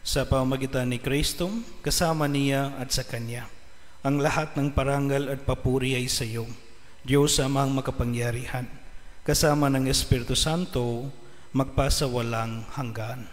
Sa pamamagitan ni Kristo, kasama niya at sa Kanya, ang lahat ng parangal at papuri ay sa iyo, Diyos Amang makapangyarihan, kasama ng Espiritu Santo, magpasawalang hanggan.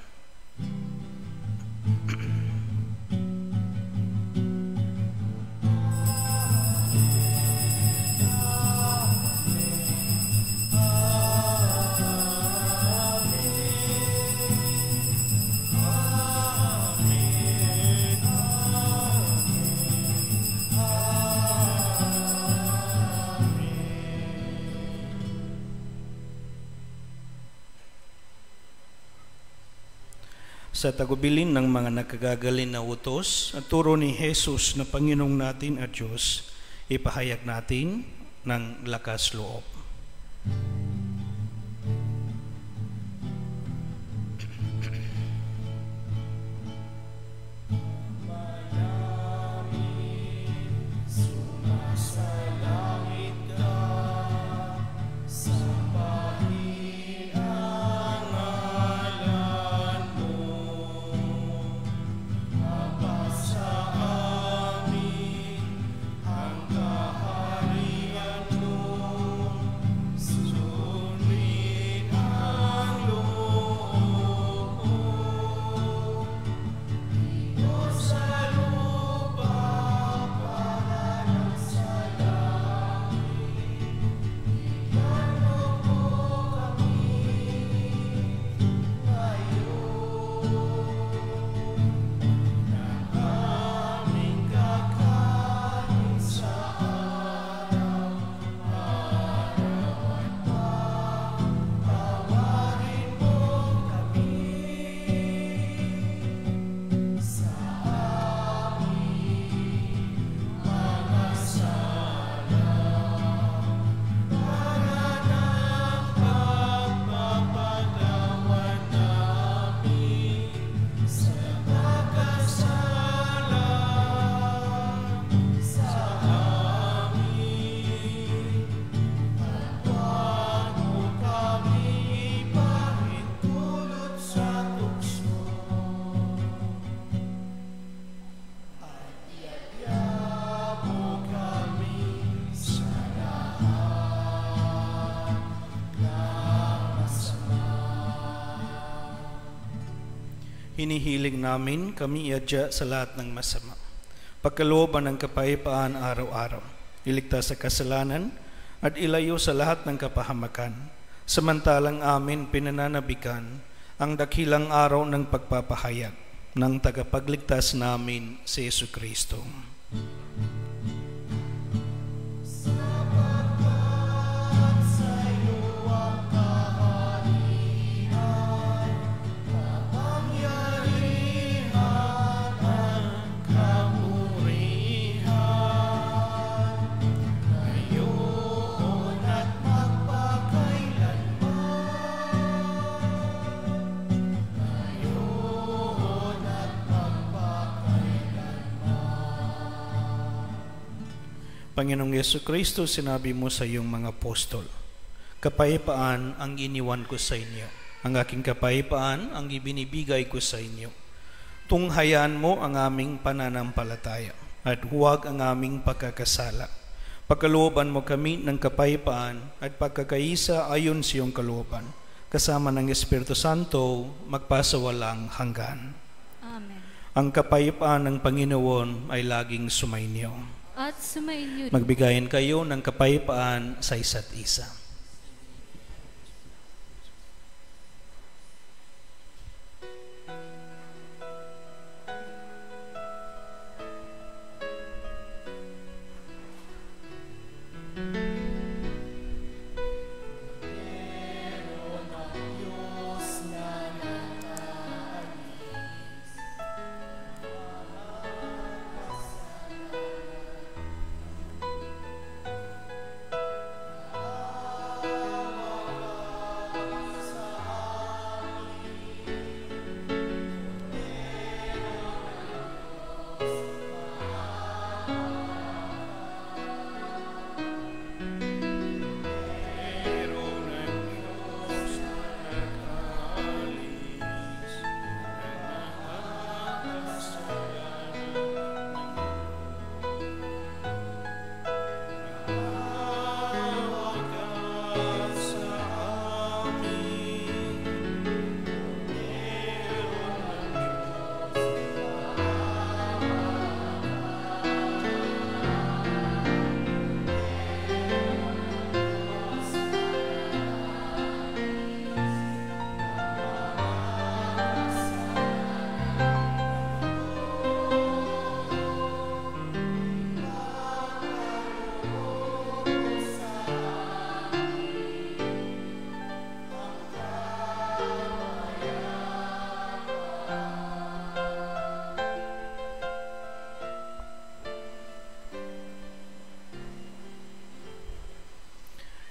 Sa tagubilin ng mga nakagagalin na utos at turo ni Jesus na Panginoong natin at Diyos, ipahayag natin ng lakas loob. Hinihiling namin kami iadya sa lahat ng masama. Pagkalooban ng kapayapaan araw-araw, iligtas sa kasalanan at ilayo sa lahat ng kapahamakan. Samantalang amin pinananabikan ang dakilang araw ng pagpapahayag ng tagapagligtas namin si Yesu Kristo. Panginoong Yesu Kristo, sinabi mo sa iyong mga apostol, kapayapaan ang iniwan ko sa inyo, Ang aking kapayapaan ang ibinibigay ko sa inyo. Tunghayan mo ang aming pananampalataya at huwag ang aming pagkakasala. Pagkalooban mo kami ng kapayapaan at pagkakaisa ayon sa iyong kalooban, kasama ng Espiritu Santo, magpasawalang hanggan. Amen. Ang kapayapaan ng Panginoon ay laging sumainyo. At sumainyo rin. Magbigayan kayo ng kapayapaan sa isa't isa.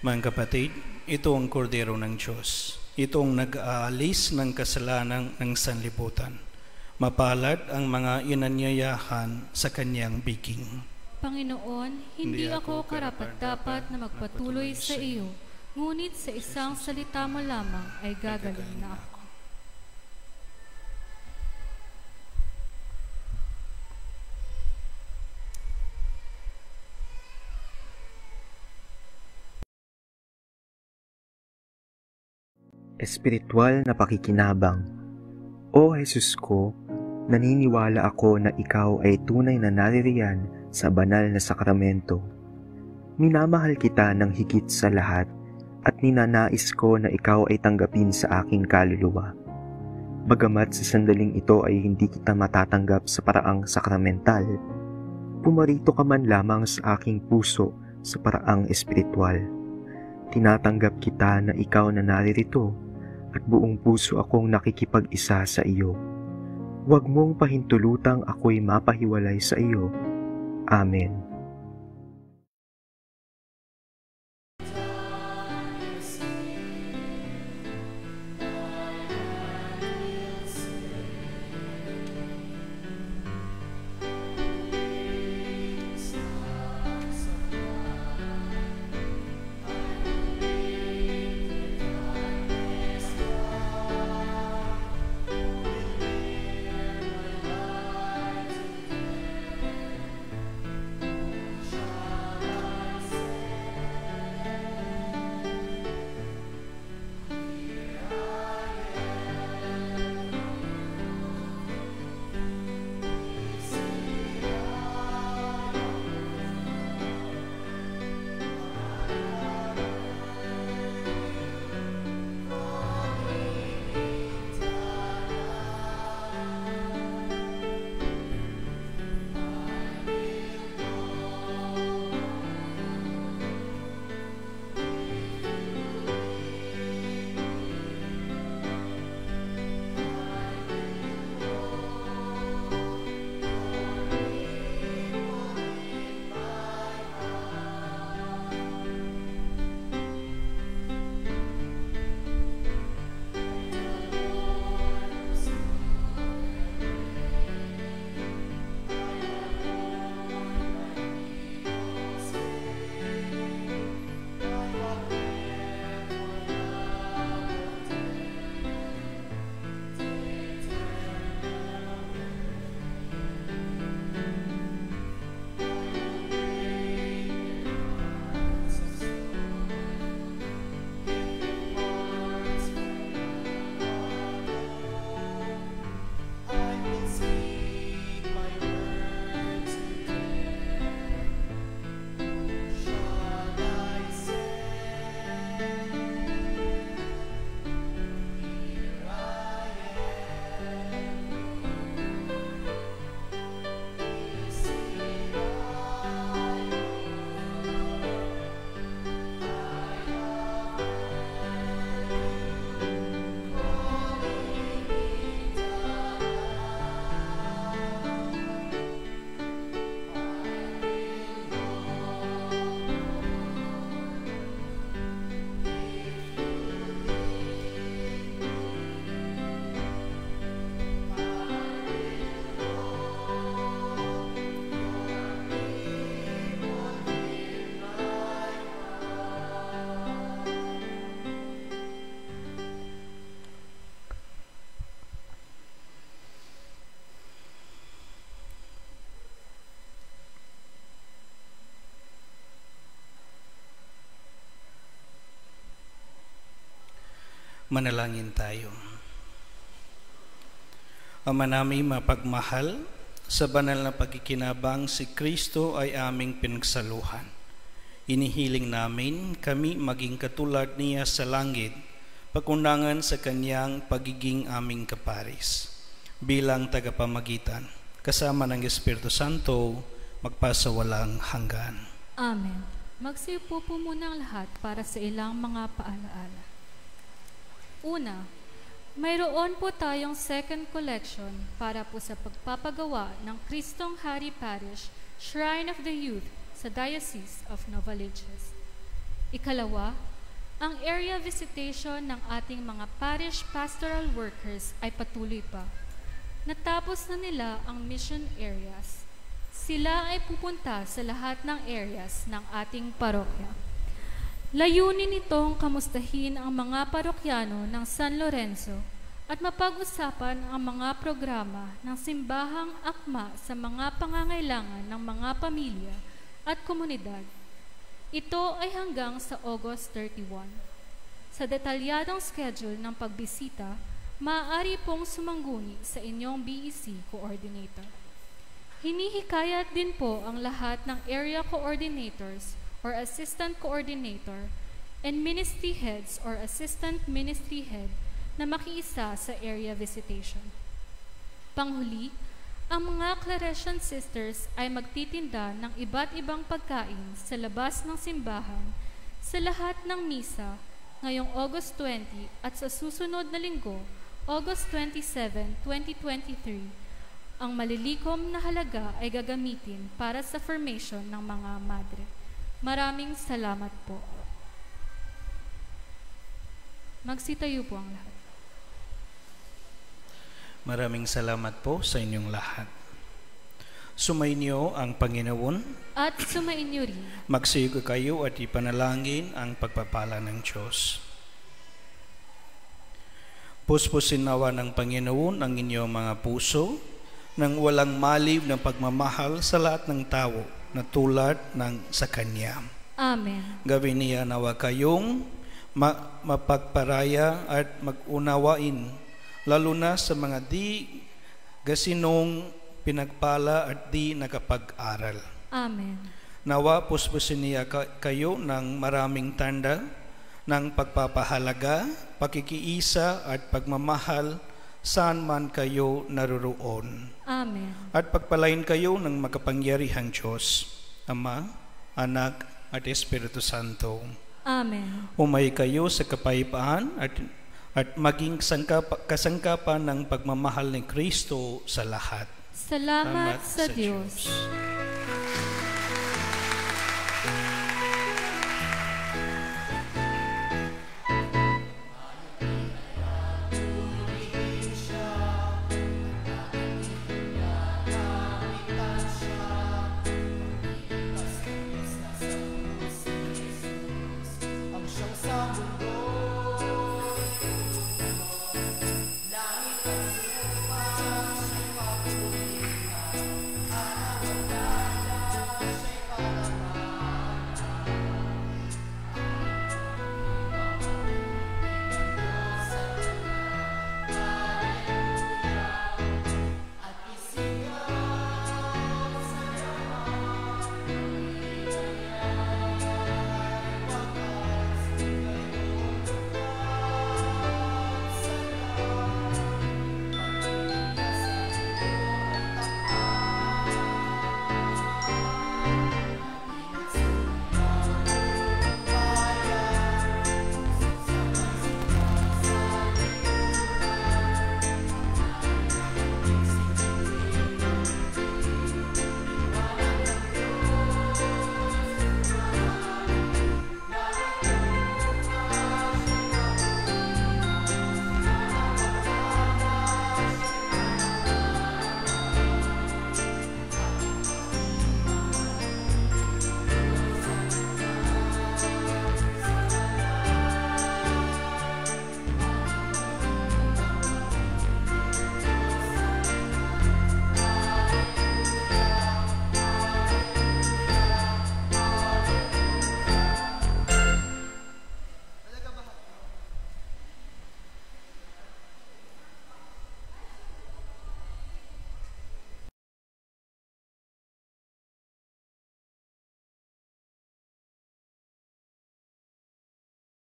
Mga kapatid, ito ang kordero ng Diyos. Ito ang nag-aalis ng kasalanan ng sanlibutan. Mapalad ang mga inanyayahan sa kanyang biging. Panginoon, hindi ako karapat-dapat na magpatuloy sa iyo, ngunit sa isang salita mo lamang ay gagaling na ako. Espiritual na pakikinabang. O Jesus ko, naniniwala ako na ikaw ay tunay na naririyan sa banal na sakramento. Minamahal kita ng higit sa lahat at ninanais ko na ikaw ay tanggapin sa aking kaluluwa. Bagamat sa sandaling ito ay hindi kita matatanggap sa paraang sakramental, pumarito ka man lamang sa aking puso sa paraang espiritual. Tinatanggap kita na ikaw na naririto at buong puso akong nakikipag-isa sa iyo. Huwag mong pahintulutang ako'y mapahiwalay sa iyo. Amen. Manalangin tayo. Ama namin mapagmahal, sa banal na pagkikinabang si Kristo ay aming pinagsaluhan. Inihiling namin kami maging katulad niya sa langit, pakundangan sa kanyang pagiging aming kaparis. Bilang tagapamagitan, kasama ng Espiritu Santo, magpasawalang hanggan. Amen. Magsiupo po muna ang lahat para sa ilang mga paalaala. Una, mayroon po tayong second collection para po sa pagpapagawa ng Kristong Hari Parish Shrine of the Youth sa Diocese of Novaliches. Ikalawa, ang area visitation ng ating mga parish pastoral workers ay patuloy pa. Natapos na nila ang mission areas. Sila ay pupunta sa lahat ng areas ng ating parokya. Layunin nitong kamustahin ang mga parokyano ng San Lorenzo at mapag-usapan ang mga programa ng simbahang akma sa mga pangangailangan ng mga pamilya at komunidad. Ito ay hanggang sa August 31. Sa detalyadong schedule ng pagbisita, maaari pong sumangguni sa inyong BEC coordinator. Hinihikayat din po ang lahat ng area coordinators or assistant coordinator and ministry heads or assistant ministry head na makiisa sa area visitation. Panghuli, ang mga Claretian sisters ay magtitinda ng iba't ibang pagkain sa labas ng simbahan sa lahat ng misa ngayong August 20 at sa susunod na linggo, August 27, 2023, ang malilikom na halaga ay gagamitin para sa formation ng mga madre. Maraming salamat po. Magsitayo po ang lahat. Maraming salamat po sa inyong lahat. Sumainyo ang Panginoon at sumainyo rin. Magsigo kayo at ipanalangin ang pagpapala ng Diyos. Puspusin nawa ng Panginoon ang inyong mga puso ng walang malib na pagmamahal sa lahat ng tao na tulad ng sa Kanya. Amen. Gawin niya nawa kayong mapagparaya at mag-unawain, lalo na sa mga di gasinong pinagpala at di nakapag-aral. Amen. Nawa puspusin niya kayo ng maraming tanda ng pagpapahalaga, pakikiisa at pagmamahal saan man kayo naroroon. Amen. At pagpalain kayo ng makapangyarihang Diyos, Ama, Anak, at Espiritu Santo. Amen. Umay kayo sa kapayapaan at maging kasangkapan ng pagmamahal ni Kristo sa lahat. Salamat sa Diyos.